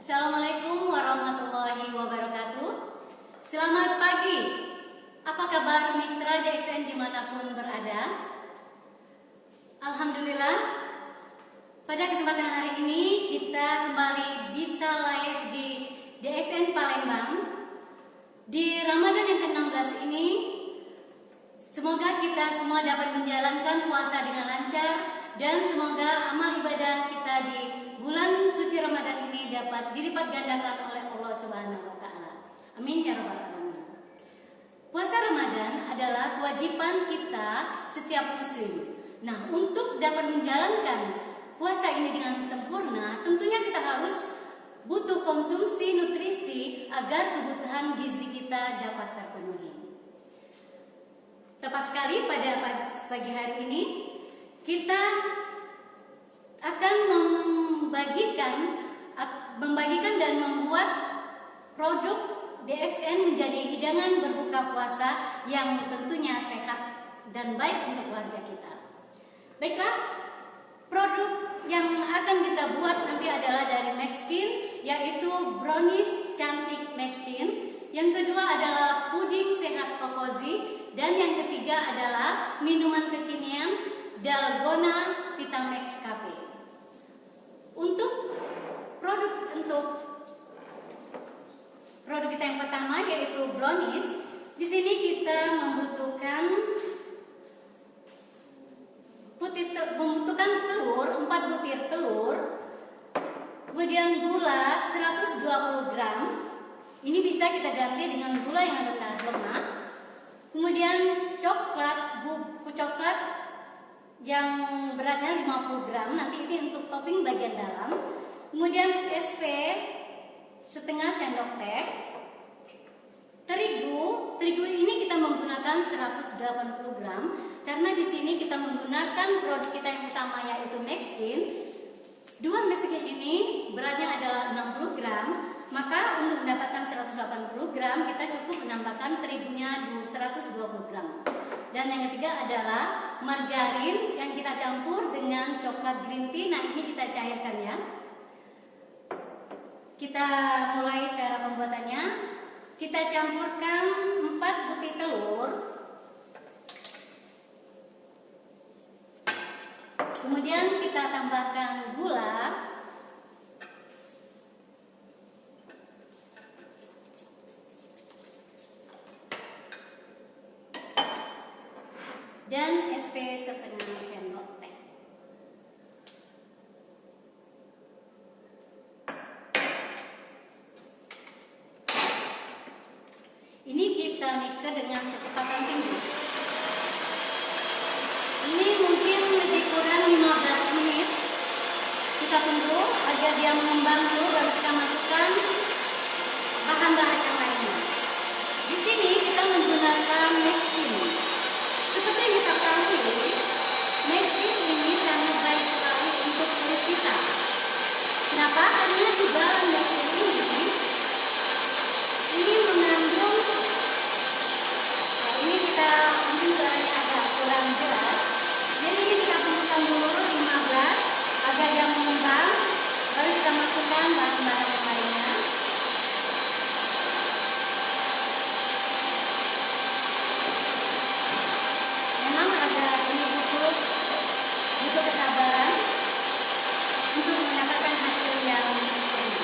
Assalamualaikum warahmatullahi wabarakatuh. Selamat pagi. Apa kabar mitra DXN dimanapun berada? Alhamdulillah, pada kesempatan hari ini kita kembali bisa live di DXN Palembang. Di Ramadan yang ke-16 ini, semoga kita semua dapat menjalankan puasa dengan lancar dan semoga amal ibadah kita di bulan suci Ramadan ini dapat dilipat gandakan oleh Allah Subhanahu wa taala. Amin ya rabbal alamin. Puasa Ramadan adalah kewajiban kita setiap muslim. Nah, untuk dapat menjalankan puasa ini dengan sempurna, tentunya kita harus butuh konsumsi nutrisi agar kebutuhan gizi kita dapat terpenuhi. Tepat sekali pada pagi hari ini kita akan membagikan dan membuat produk DXN menjadi hidangan berbuka puasa yang tentunya sehat dan baik untuk keluarga kita. Baiklah, produk yang akan kita buat nanti adalah dari Maxskin, yaitu brownies cantik Maxskin. Yang kedua adalah puding sehat Kokozi, dan yang ketiga adalah minuman kekinian Dalgona Vitamex Cafe. Untuk produk kita yang pertama yaitu brownies. Di sini kita membutuhkan telur, 4 butir telur, kemudian gula 120 gram. Ini bisa kita ganti dengan gula yang rendah lemak. Kemudian buku coklat yang beratnya 50 gram, nanti ini untuk topping bagian dalam. Kemudian SP setengah sendok teh. Terigu ini kita menggunakan 180 gram karena di sini kita menggunakan produk kita yang utama yaitu Maxskin. Dua Maxskin ini beratnya adalah 60 gram, maka untuk mendapatkan 180 gram kita cukup menambahkan terigunya 120 gram. Dan yang ketiga adalah margarin yang kita campur dengan coklat green tea. Nah, ini kita cairkan ya. Kita mulai cara pembuatannya. Kita campurkan 4 butir telur. Kemudian kita tambahkan gula. Dan SP setengah sendok teh. Ini kita mixer dengan kecepatan tinggi. Ini mungkin lebih kurang 15 menit. Kita tunggu agar dia mengembang dulu, baru kita masukkan bahan-bahan yang lainnya. Di sini kita menggunakan Maxskin. Seperti yang kita ketahui, Maxskin ini sangat baik sekali untuk kulit kita. Kenapa? Karena di dalam Maxskin ini mengandung, ini kita mungkin agak kurang jelas. Jadi ini kita tunggukan dulu 15 agar dia mengembang, baru kita masukkan bahan-bahan yang lainnya. Butuh kesabaran untuk mendapatkan hasil yang sempurna.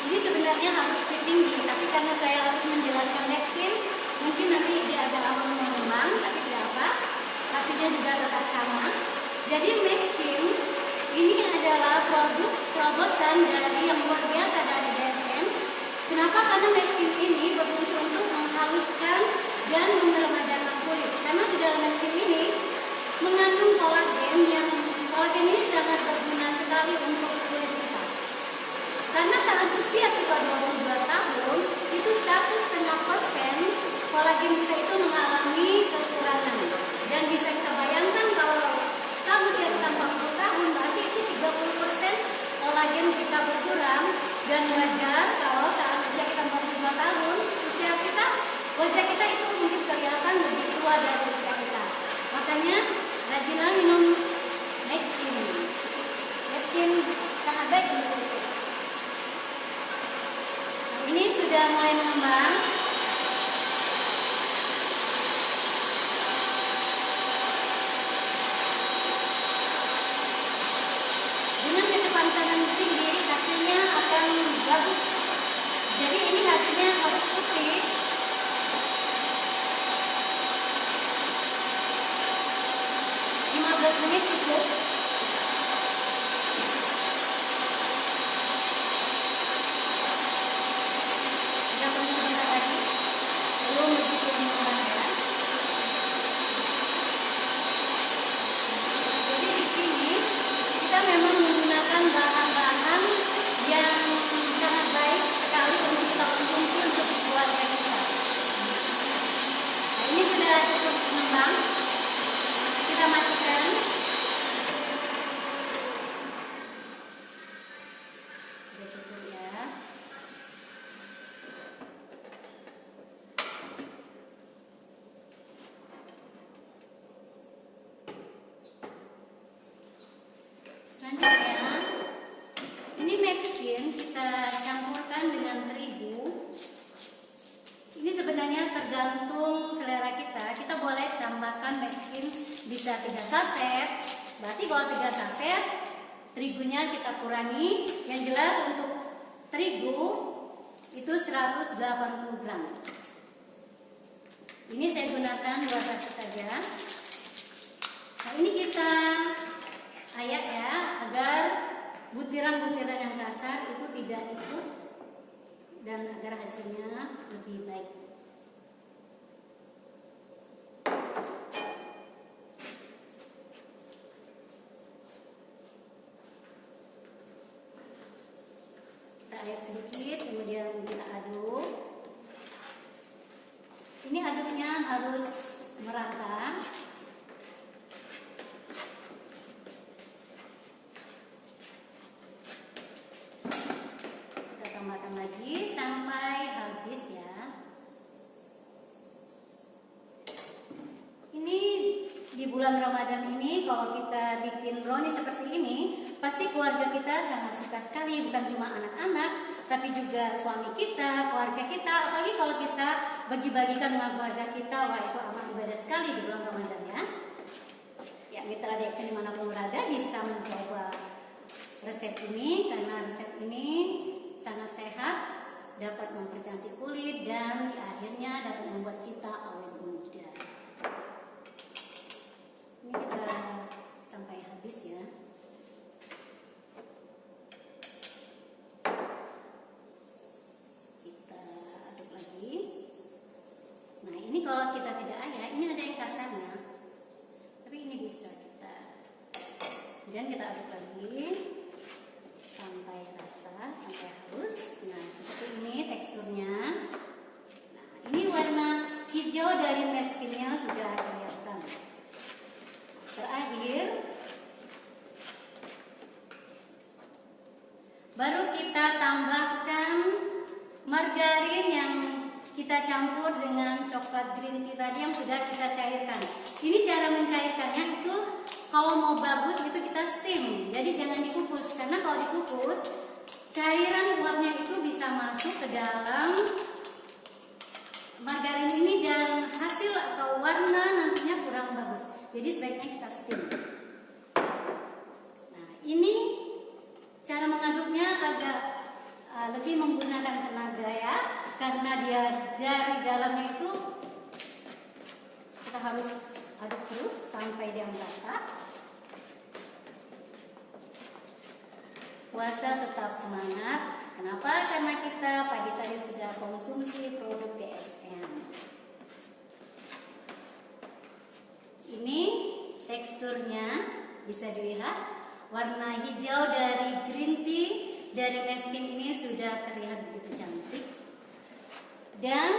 Ini sebenarnya harus tinggi, tapi karena saya harus menjelaskan Maxskin, mungkin nanti dia agak lama mengembang, tapi tidak apa, hasilnya juga tetap sama. Jadi Maxskin ini adalah produk terobosan dari yang luar biasa dari DXN. Kenapa? Karena Maxskin ini berfungsi untuk menghaluskan dan meremajakan kulit. Karena di dalam Maxskin ini mengandung kolagen ini sangat berguna sekali untuk kulit kita. Karena saat usia kita 22 tahun, itu 1,5% kolagen kita itu mengalami kekurangan. Dan bisa kita bayangkan kalau saat usia kita 40 tahun, berarti itu 30% keluar dari usia kita. Makanya rajinlah minum Maxkin. Maxkin sangat baik untuk kita. Nah, ini sudah mulai mengembang. Dengan kecepatan yang tinggi hasilnya akan bagus. Jadi ini hasilnya harus putih. 15 menit cukup. Kita tunggu sebentar lagi. Belum begitu mengembang ya. Jadi di sini kita memang menggunakan bahan-bahan yang sangat baik sekali untuk kita konsumsi untuk keluarga kita. Nah, ini sudah cukup mengembang. Kita matikan. Sudah cukup ya. Selanjutnya, ini Maxkin kita campurkan dengan terigu. Ini sebenarnya tergantung selera kita. Kita boleh tambahkan Maxkin bisa 3 saset. Berarti kalau 3 saset, terigunya kita kurangi. Yang jelas untuk terigu itu 180 gram. Ini saya gunakan 2 saset saja. Nah, ini kita ayak ya, agar butiran-butiran yang kasar itu tidak ikut dan agar hasilnya lebih baik. Kita ayak sedikit, kemudian kita aduk. Ini aduknya harus merata. Tambahkan lagi sampai habis ya. Ini di bulan Ramadan ini kalau kita bikin brownies seperti ini, pasti keluarga kita sangat suka sekali. Bukan cuma anak-anak, tapi juga suami kita, keluarga kita. Apalagi kalau kita bagi-bagikan dengan keluarga kita, wah itu amat ibadah sekali di bulan Ramadan ya. Ya, mitra DXN dimanapun berada bisa mencoba resep ini, karena resep ini sangat sehat, dapat mempercantik kulit, dan akhirnya dapat membuat kita awet muda. Ini kita sampai habis ya. Kita aduk lagi. Nah, ini kalau kita tidak ayak, ini ada yang kasarnya, tapi ini bisa kita. Kemudian kita aduk lagi sampai rata, sampai halus. Nah, seperti ini teksturnya. Nah, ini warna hijau dari Maxkinnya sudah kelihatan. Terakhir, baru kita tambahkan margarin yang kita campur dengan coklat green tea tadi yang sudah kita cairkan. Ini cara mencairkannya itu kalau mau bagus itu kita steam, jadi jangan dikukus, karena kalau dikukus cairan uapnya itu bisa masuk ke dalam margarin ini dan hasil atau warna nantinya kurang bagus. Jadi sebaiknya kita steam. Nah, ini cara mengaduknya agak lebih menggunakan tenaga ya, karena dia dari dalamnya itu kita harus aduk terus sampai dia merata. Puasa tetap semangat. Kenapa? Karena kita pagi tadi sudah konsumsi produk DXN. Ini teksturnya bisa dilihat, warna hijau dari green tea dari Maxkin ini sudah terlihat begitu cantik. Dan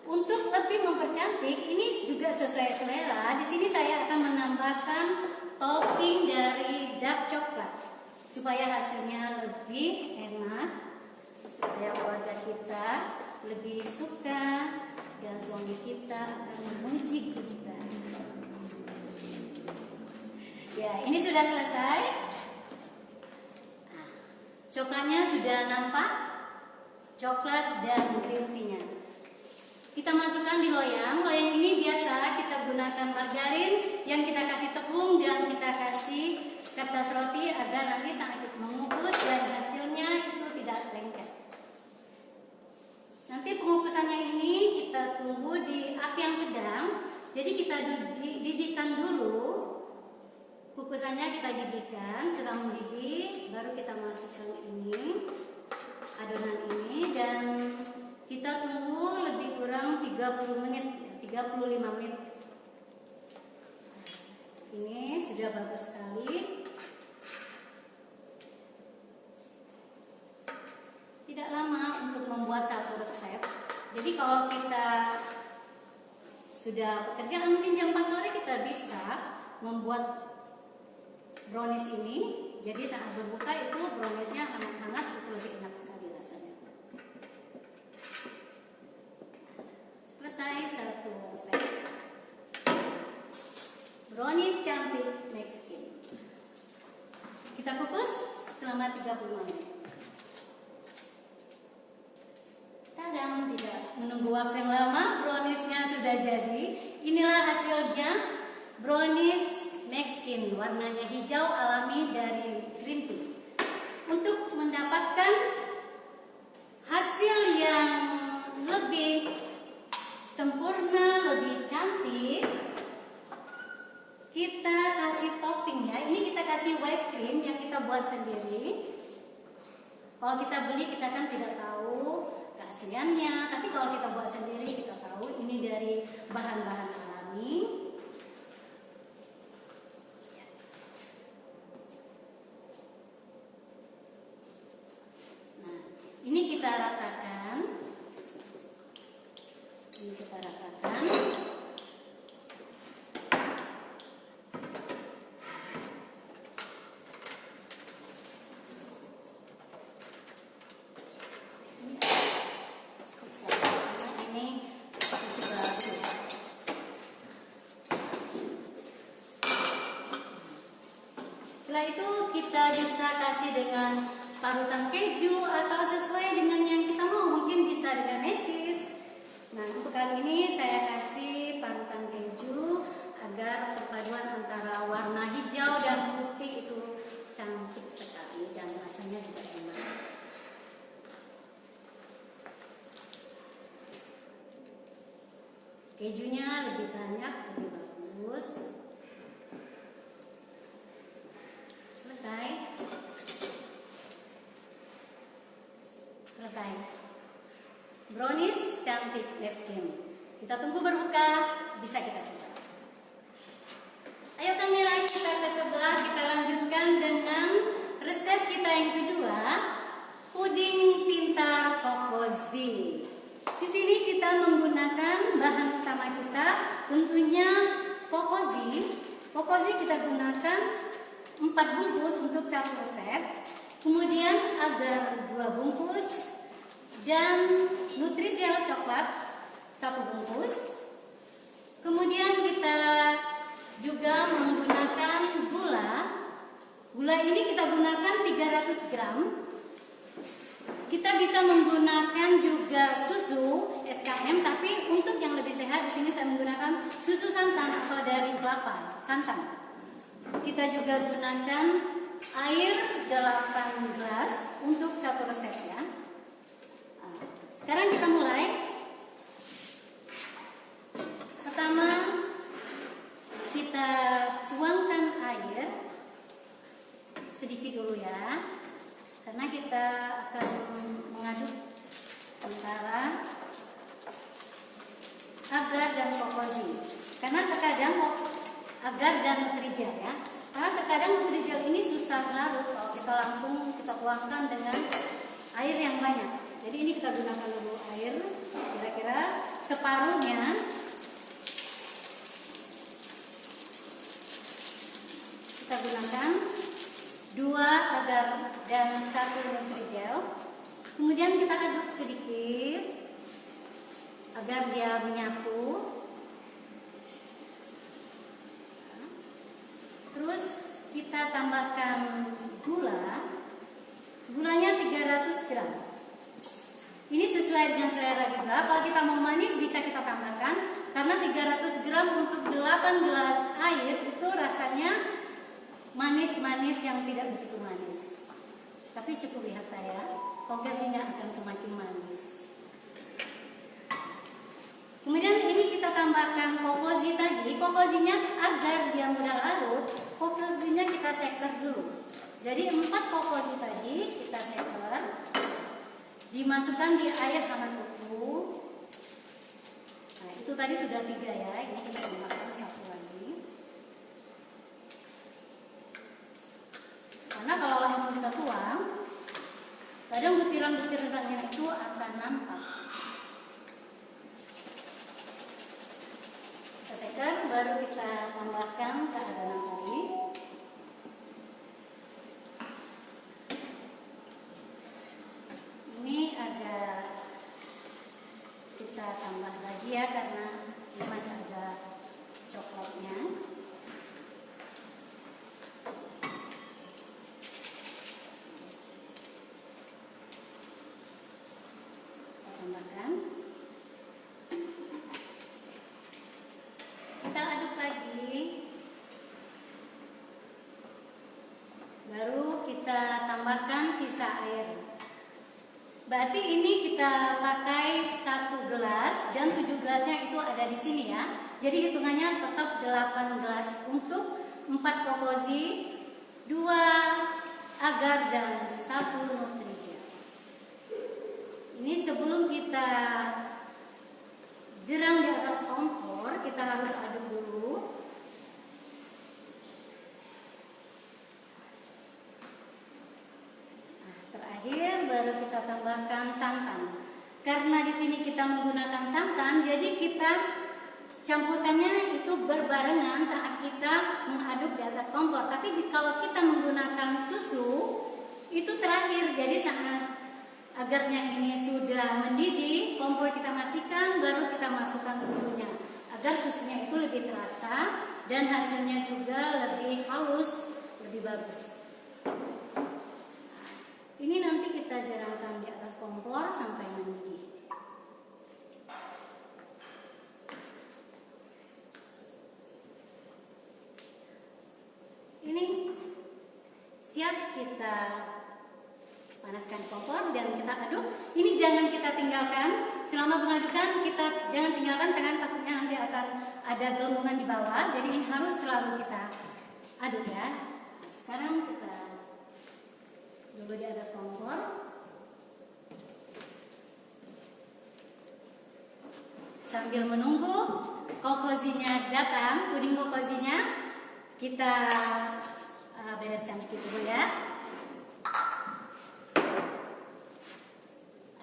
untuk lebih mempercantik, ini juga sesuai selera. Di sini saya akan menambahkan topping dari dark coklat supaya hasilnya lebih enak, supaya keluarga kita lebih suka dan suami kita akan memuji kita. Ya, ini sudah selesai. Nah, coklatnya sudah nampak, coklat dan green tea-nya. Kita masukkan di loyang. Loyang ini biasa kita gunakan margarin yang kita kasih tepung dan kita kasih kertas roti agar nanti saat itu mengukus dan hasilnya itu tidak lengket. Nanti pengukusannya ini kita tunggu di api yang sedang. Jadi kita didihkan dulu. Kukusannya kita didihkan. Setelah mendidih baru kita masukkan ini adonan ini dan kita tunggu lebih kurang 30 menit, 35 menit. Ini sudah bagus sekali. Tidak lama untuk membuat satu resep. Jadi kalau kita sudah bekerja mungkin jam 4 sore kita bisa membuat brownies ini. Jadi saat berbuka itu browniesnya hangat-hangat, itu lebih enak sekali rasanya. Selesai satu resep. Brownies cantik Mexican. Kita kukus selama 30 menit. Tadang, tidak menunggu waktu yang lama, browniesnya sudah jadi. Inilah hasilnya, brownies Mexican, warnanya hijau alami dari green tea. Untuk mendapatkan hasil yang lebih sempurna, lebih cantik, kita kasih topping ya. Ini kita kasih whipped cream yang kita buat sendiri. Kalau kita beli kita kan tidak tahu keasliannya, tapi kalau kita buat sendiri kita tahu ini dari bahan-bahan alami. Nah, ini kita ratakan. Ini kita ratakan. Setelah itu kita bisa kasih dengan parutan keju atau sesuai dengan yang kita mau, mungkin bisa dengan mesis. Nah, untuk kali ini saya kasih parutan keju agar perpaduan antara warna hijau dan putih itu cantik sekali dan rasanya juga enak. Kejunya lebih banyak, lebih bagus. Selesai. Brownies cantik Mexican. Kita tunggu berbuka, bisa kita coba. Ayo kamera kita ke sebelah, kita lanjutkan dengan resep kita yang kedua, puding pintar Cocozi. Di sini kita menggunakan bahan utama kita, tentunya Cocozi. Cocozi kita gunakan 4 bungkus untuk satu resep. Kemudian agar 2 bungkus dan Nutrijel coklat 1 bungkus. Kemudian kita juga menggunakan gula. Gula ini kita gunakan 300 gram. Kita bisa menggunakan juga susu SKM, tapi untuk yang lebih sehat di sini saya menggunakan susu santan atau dari kelapa santan. Kita juga gunakan air 8 gelas untuk satu resep ya. Sekarang kita mulai. Pertama kita tuangkan air sedikit dulu ya, karena kita akan mengaduk antara agar dan Cocozi. Karena terkadang agar dan Nutrijel ya. Karena terkadang Nutrijel ini susah larut kalau kita langsung kita tuangkan dengan air yang banyak. Jadi ini kita gunakan dulu air kira-kira separuhnya. Kita gunakan 2 agar dan 1 Nutrijel. Kemudian kita aduk sedikit agar dia menyatu. Terus tambahkan gulanya 300 gram. Ini sesuai dengan selera juga. Kalau kita mau manis bisa kita tambahkan, karena 300 gram untuk 8 gelas air itu rasanya manis-manis yang tidak begitu manis. Tapi cukup lihat saya, kokosinya akan semakin manis. Kemudian ini kita tambahkan kokozi tadi. Kokozinya agar dia mudah larut, kokozinya kita shaker dulu. Jadi 4 kokozi tadi kita shaker, dimasukkan di air hangat utuh. Nah, itu tadi sudah 3 ya. Ini kita tambahkan 1 lagi. Karena kalau langsung kita tuang, kadang butiran-butirannya itu akan nampak. Kita shaker, baru kita tambahkan ke adonan tadi. Ini ada kita tambah lagi ya, karena ini masih ada coklatnya. Kita tambahkan. Kita aduk lagi. Baru kita tambahkan sisa air. Berarti ini kita pakai 1 gelas dan 7 gelasnya itu ada di sini ya. Jadi hitungannya tetap 8 gelas untuk 4 kokozi, 2 agar dan 1 nutrija. Ini sebelum kita jerang di atas kompor, kita harus aduk dulu. Baru kita tambahkan santan. Karena di sini kita menggunakan santan, jadi kita campurkannya itu berbarengan saat kita mengaduk di atas kompor. Tapi kalau kita menggunakan susu, itu terakhir. Jadi saat agarnya ini sudah mendidih, kompor kita matikan, baru kita masukkan susunya. Agar susunya itu lebih terasa dan hasilnya juga lebih halus, lebih bagus. Ini nanti kita jerangkan di atas kompor sampai mendidih. Ini siap kita panaskan kompor dan kita aduk. Ini jangan kita tinggalkan selama pengadukan, kita jangan tinggalkan tangan, takutnya nanti akan ada gelembungan di bawah. Jadi ini harus selalu kita aduk ya. Nah, sekarang kita dulu di atas kompor. Sambil menunggu kokozinya datang, puding kokozinya, kita bereskan dikit dulu ya.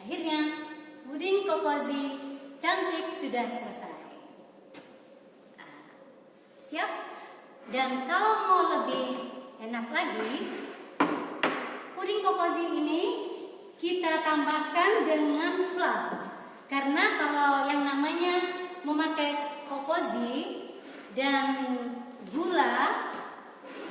Akhirnya puding kokozi cantik sudah selesai. Siap? Dan kalau mau lebih enak lagi, puding kokozi ini kita tambahkan dengan flan. Karena kalau yang namanya memakai kokozi dan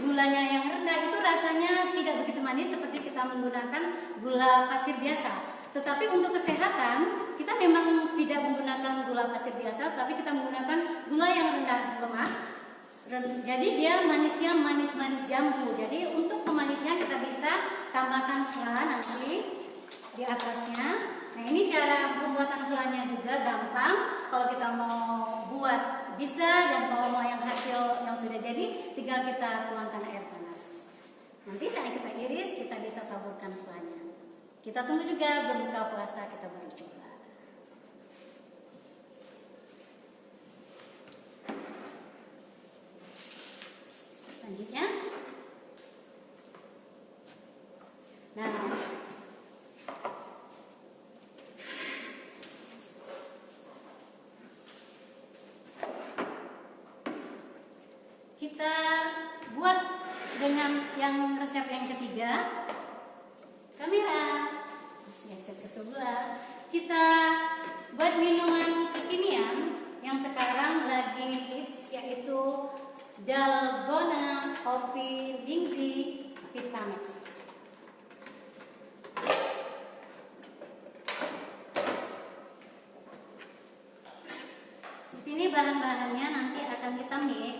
gulanya yang rendah itu rasanya tidak begitu manis seperti kita menggunakan gula pasir biasa. Tetapi untuk kesehatan kita memang tidak menggunakan gula pasir biasa, tapi kita menggunakan gula yang rendah lemak. Jadi dia manisnya manis-manis jambu. Jadi untuk pemanisnya kita bisa tambahkan flan nanti di atasnya. Nah, ini cara pembuatan flannya juga gampang. Kalau kita mau buat bisa, dan kalau mau yang hasil yang sudah jadi tinggal kita tuangkan air panas. Nanti saat kita iris kita bisa taburkan flannya. Kita tunggu juga berbuka puasa kita baru coba. Selanjutnya, nah, kita buat dengan yang resep yang ketiga. Kamera geser ke sebelah. Kita buat minuman kekinian yang sekarang lagi hits, yaitu dalgona kopi Lingzi Vitamex. Di sini bahan-bahannya nanti akan kita mix.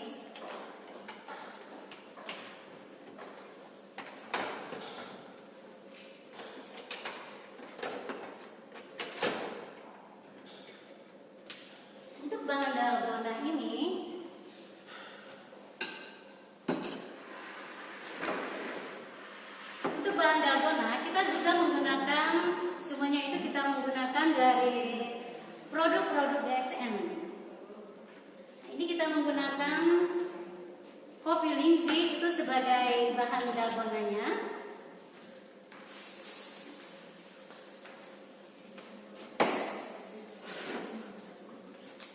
Untuk bahan dalgona ini kita juga menggunakan, semuanya itu kita menggunakan dari produk-produk DSN. Ini kita menggunakan kopi Lingzi itu sebagai bahan dalgonanya.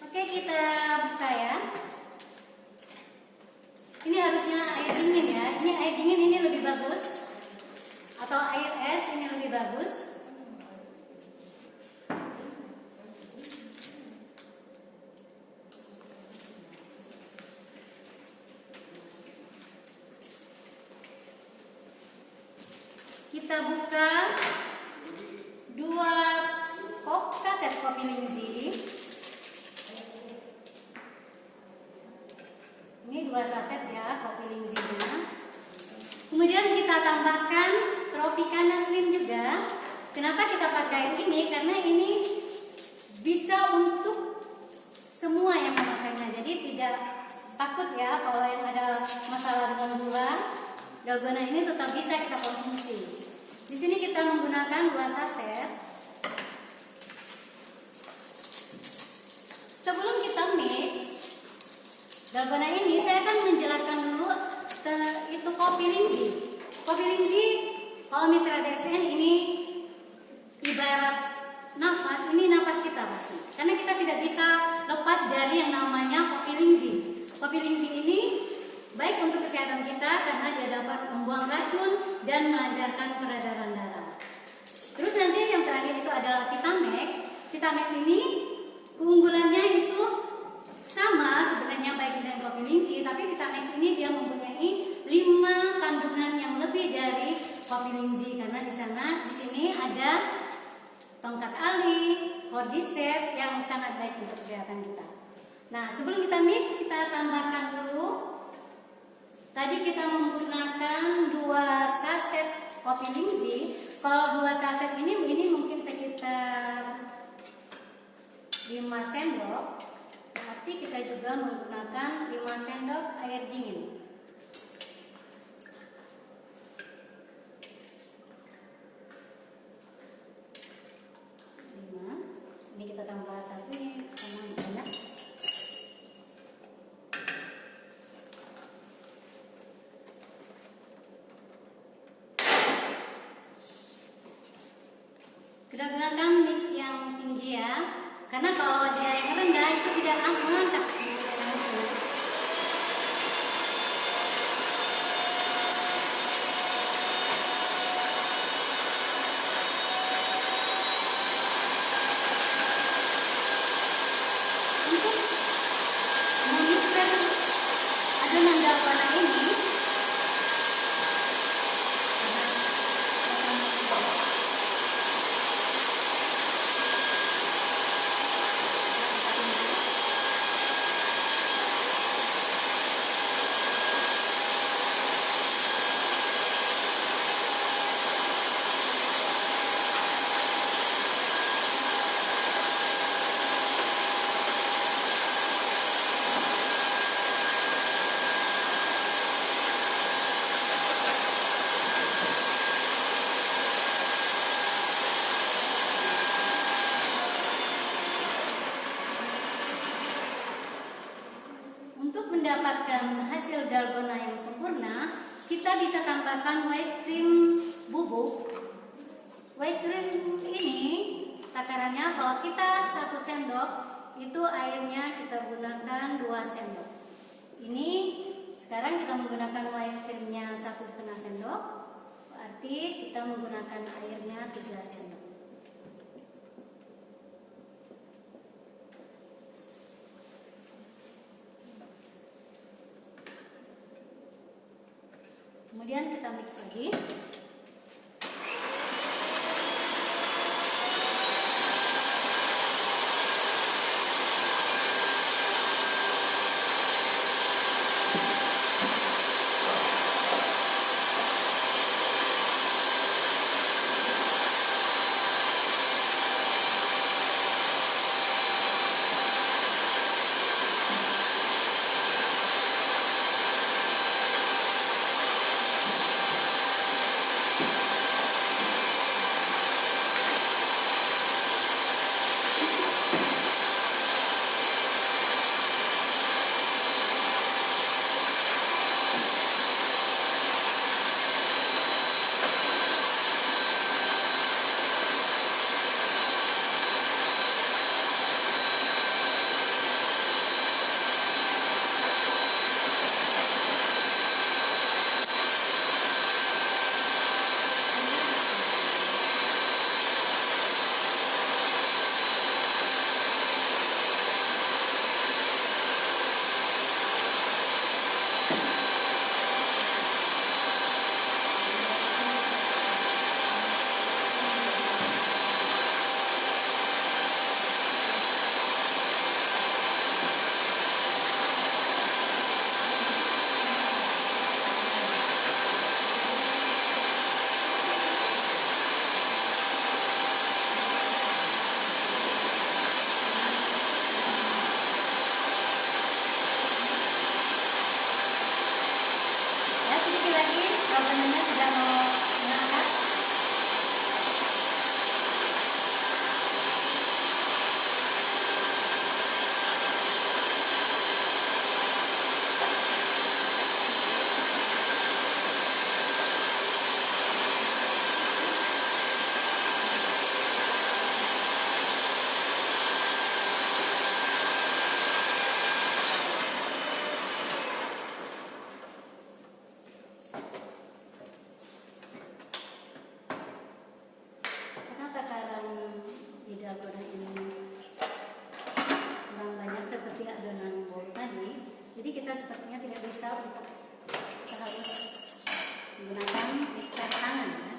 Oke, kita buka ya. Ini harusnya air dingin ya. Ini air dingin ini lebih bagus, atau air es ini lebih bagus. Kita buka 2 saset kopi Lingzi. Ini 2 saset ya kopi Lingzi-nya. Kemudian kita tambahkan Tropicana Slim juga. Kenapa kita pakai ini? Karena ini bisa untuk semua yang memakainya. Jadi tidak takut ya kalau yang ada masalah dengan gula. Dalgona ini tetap bisa kita konsumsi. Di sini kita menggunakan 2 saset. Sebelum kita mix dalgona ini, saya akan menjelaskan dulu itu kopi Lingzi. Kopi Lingzi kalau mitra DSN ini ibarat nafas, ini nafas kita pasti. Karena kita tidak bisa lepas dari yang namanya kopi Lingzi. Kopi Lingzi ini baik untuk kesehatan kita karena dia dapat membuang racun dan melancarkan peredaran darah. Terus nanti yang terakhir itu adalah Vitamex. Vitamex ini keunggulannya itu sama sebenarnya baik dengan kopi Lingzi, tapi Vitamex ini dia mempunyai 5 kandungan yang lebih dari kopi Lingzi karena di sini ada tongkat ali, cordyceps yang sangat baik untuk kesehatan kita. Nah, sebelum kita mix, kita tambahkan dulu. Tadi kita menggunakan 2 saset kopi Lingzi. Kalau 2 saset ini mungkin sekitar 5 sendok. Berarti kita juga menggunakan 5 sendok air dingin. Ini kita tambah 1 nih karena banyak. Kita gunakan mix yang tinggi ya, karena kalau dia yang rendah itu tidak mengangkat. Untuk memixer adonan dalgona ini, mendapatkan hasil dalgona yang sempurna, kita bisa tambahkan white cream bubuk. White cream ini takarannya kalau kita 1 sendok, itu airnya kita gunakan 2 sendok. Ini sekarang kita menggunakan white creamnya 1,5 sendok, berarti kita menggunakan airnya 3 sendok. Kemudian kita mix lagi. Adonannya sudah mau mengangkat. Adonan ini kurang banyak seperti adonan bol tadi, jadi kita sepertinya tidak bisa untuk kita harus menggunakan mixer tangan ya.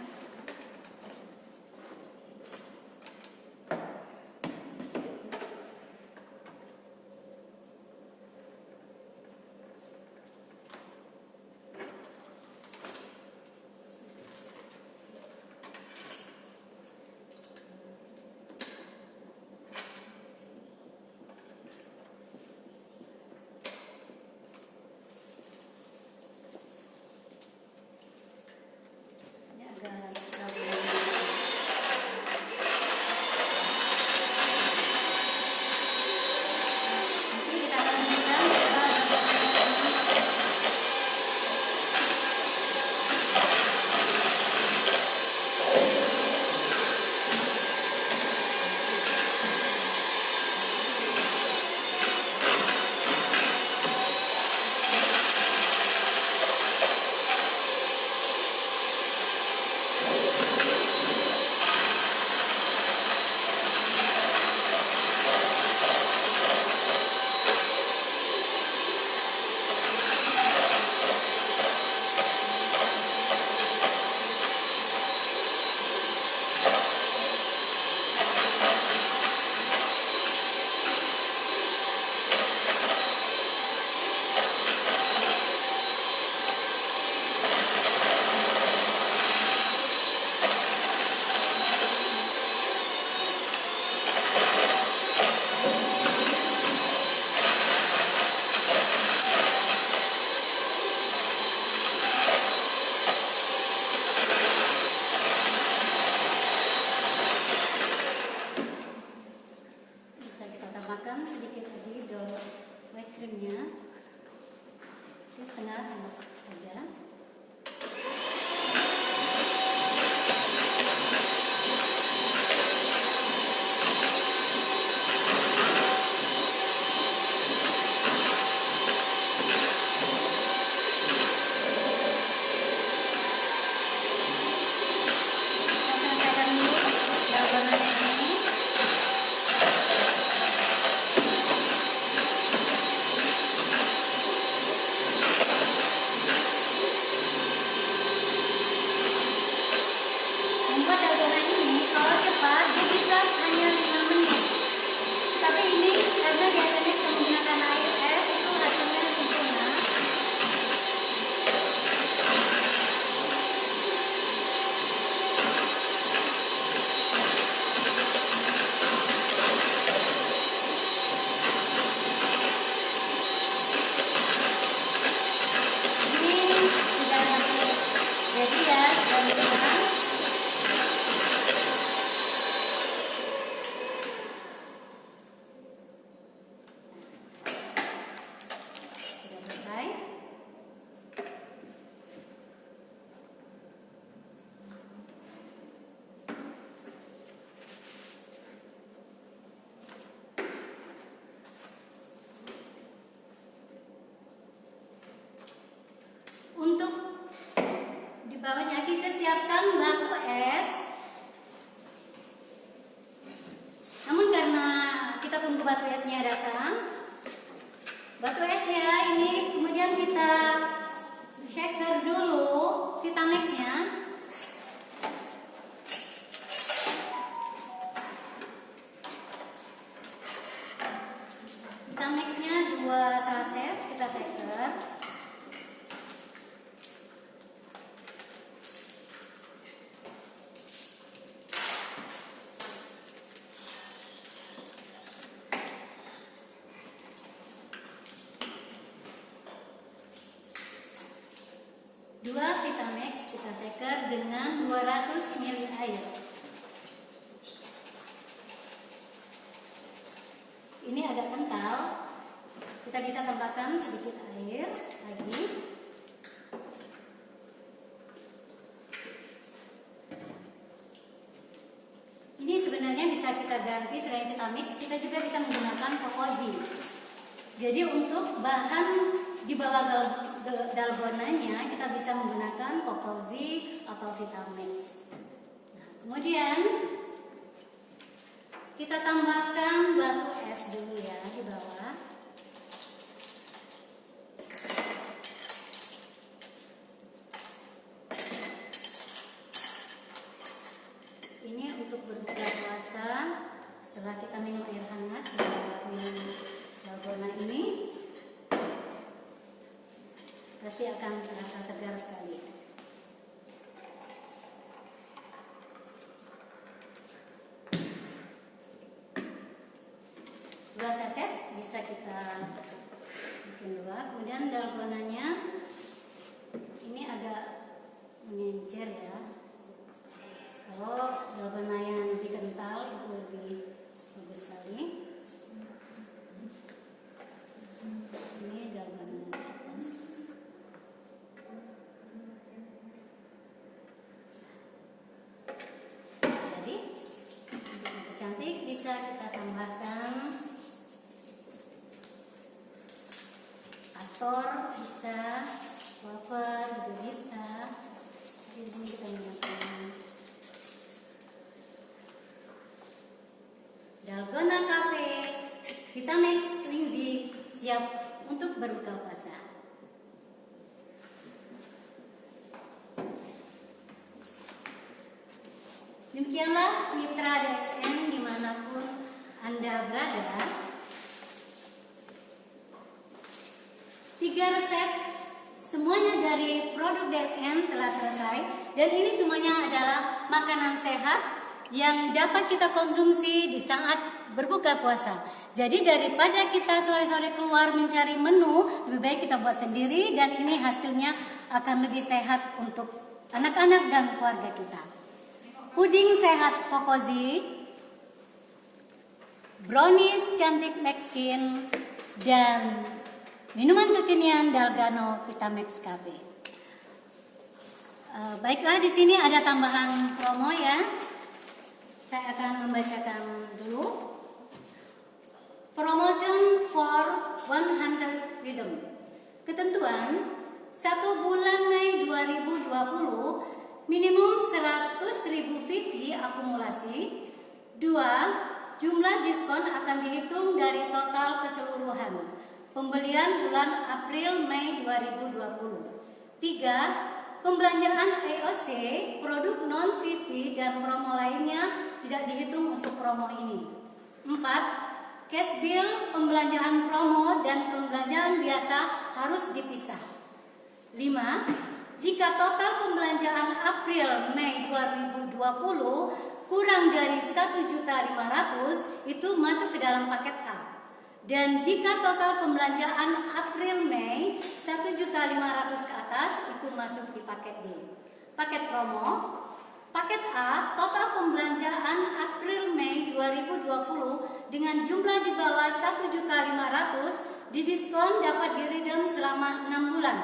Tambahkan sedikit lagi dough white creamnya, setengah sendok saja. bawahnya kita siapkan batu es. Namun karena kita tunggu batu esnya datang, batu esnya ini kemudian kita shaker dulu Vitamixnya. Vitamixnya 2 saset kita shaker. Dua Vitamix kita shaker dengan 200 ml air. Ini agak kental, kita bisa tambahkan sedikit air lagi. Ini sebenarnya bisa kita ganti selain Vitamix, kita juga bisa menggunakan Cocozi. Jadi untuk bahan di bawah dalgonanya kita bisa menggunakan Cocozi atau Vitamix. Nah, kemudian kita tambahkan batu es dulu ya di bawah. Ini untuk berbuka puasa setelah kita minum air hangat, minum dalgona ini pasti akan terasa segar sekali. Dua saset bisa kita bikin dua. Kemudian dalgonanya ini agak mengencer ya. Kalau dalgona yang lebih kental itu lebih bagus sekali. Ini dalgona di atas. Jadi untuk cantik bisa kita tambahkan Astor, bisa wafer juga bisa. Di sini kita menggunakan Dalgona Cafe Vitamix Linzy siap untuk berbuka puasa. Demikianlah mitra DSN dimanapun Anda berada. 3 resep semuanya dari produk DSN telah selesai, dan ini semuanya adalah makanan sehat yang dapat kita konsumsi di saat berbuka puasa. Jadi daripada kita sore-sore keluar mencari menu, lebih baik kita buat sendiri, dan ini hasilnya akan lebih sehat untuk anak-anak dan keluarga kita. Puding sehat Cocozi, brownies cantik Maxkin, dan minuman kekinian Dalgona Vitamix Cafe. Baiklah, di sini ada tambahan promo ya. Saya akan membacakan dulu. Promotion for 100 Rhythm. Ketentuan: 1 bulan Mei 2020 minimum 100.000 VP akumulasi. 2. Jumlah diskon akan dihitung dari total keseluruhan pembelian bulan April Mei 2020. 3. Pembelanjaan AOC, produk non-VP dan promo lainnya tidak dihitung untuk promo ini. 4. Cash bill, pembelanjaan promo dan pembelanjaan biasa harus dipisah. 5. Jika total pembelanjaan April Mei 2020 kurang dari 1.500.000, itu masuk ke dalam paket A. Dan jika total pembelanjaan April Mei 1.500.000 ke atas, itu masuk di paket B. Paket promo, paket A, total pembelanjaan April Mei 2020 dengan jumlah di bawah 1.500.000 didiskon dapat diredeem selama 6 bulan.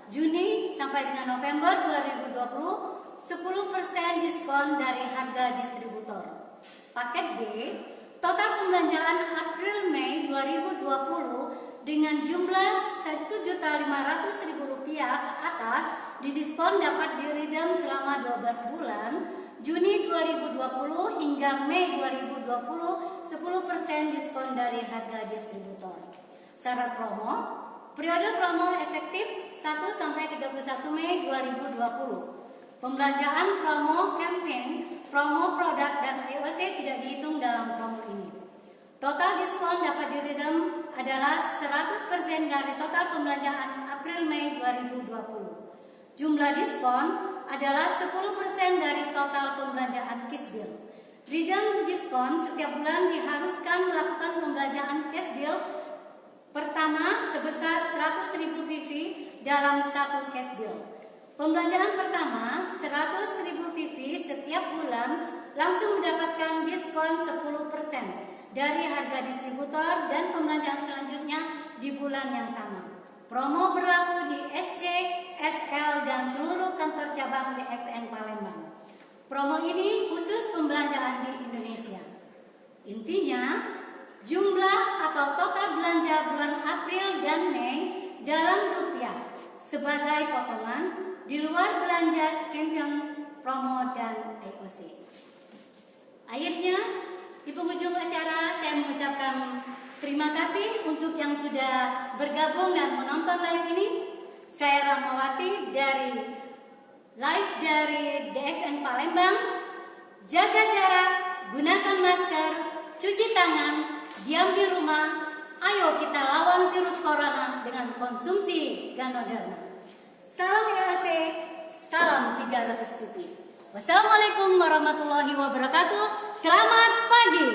Juni sampai dengan November 2020, 10% diskon dari harga distributor. Paket B, total pembelanjaan April Mei 2020 dengan jumlah Rp1.500.000 ke atas didiskon dapat diredam selama 12 bulan Juni 2020 hingga Mei 2020 10% diskon dari harga distributor. Syarat promo, periode promo efektif 1 sampai 31 Mei 2020. Pembelanjaan promo campaign, promo produk dan IOC tidak dihitung dalam promo ini. Total diskon dapat diredam adalah 100% dari total pembelanjaan April-Mei 2020. Jumlah diskon adalah 10% dari total pembelanjaan cash bill. Redeem diskon setiap bulan diharuskan melakukan pembelanjaan cash bill pertama sebesar 100.000 VV dalam satu cash bill. Pembelanjaan pertama 100.000 VV setiap bulan langsung mendapatkan diskon 10% dari harga distributor dan pembelanjaan selanjutnya di bulan yang sama. Promo berlaku di SC, SL dan seluruh kantor cabang DXN Palembang. Promo ini khusus pembelanjaan di Indonesia. Intinya, jumlah atau total belanja bulan April dan Mei dalam rupiah sebagai potongan di luar belanja campaign, promo, dan IOC. Akhirnya, di penghujung acara saya mengucapkan terima kasih untuk yang sudah bergabung dan menonton live ini. Saya Rahmawati live dari DXN Palembang. Jaga jarak, gunakan masker, cuci tangan, diam di rumah. Ayo kita lawan virus corona dengan konsumsi Ganoderma. Salam EAC, salam 300 putih. Wassalamualaikum warahmatullahi wabarakatuh. Selamat pagi.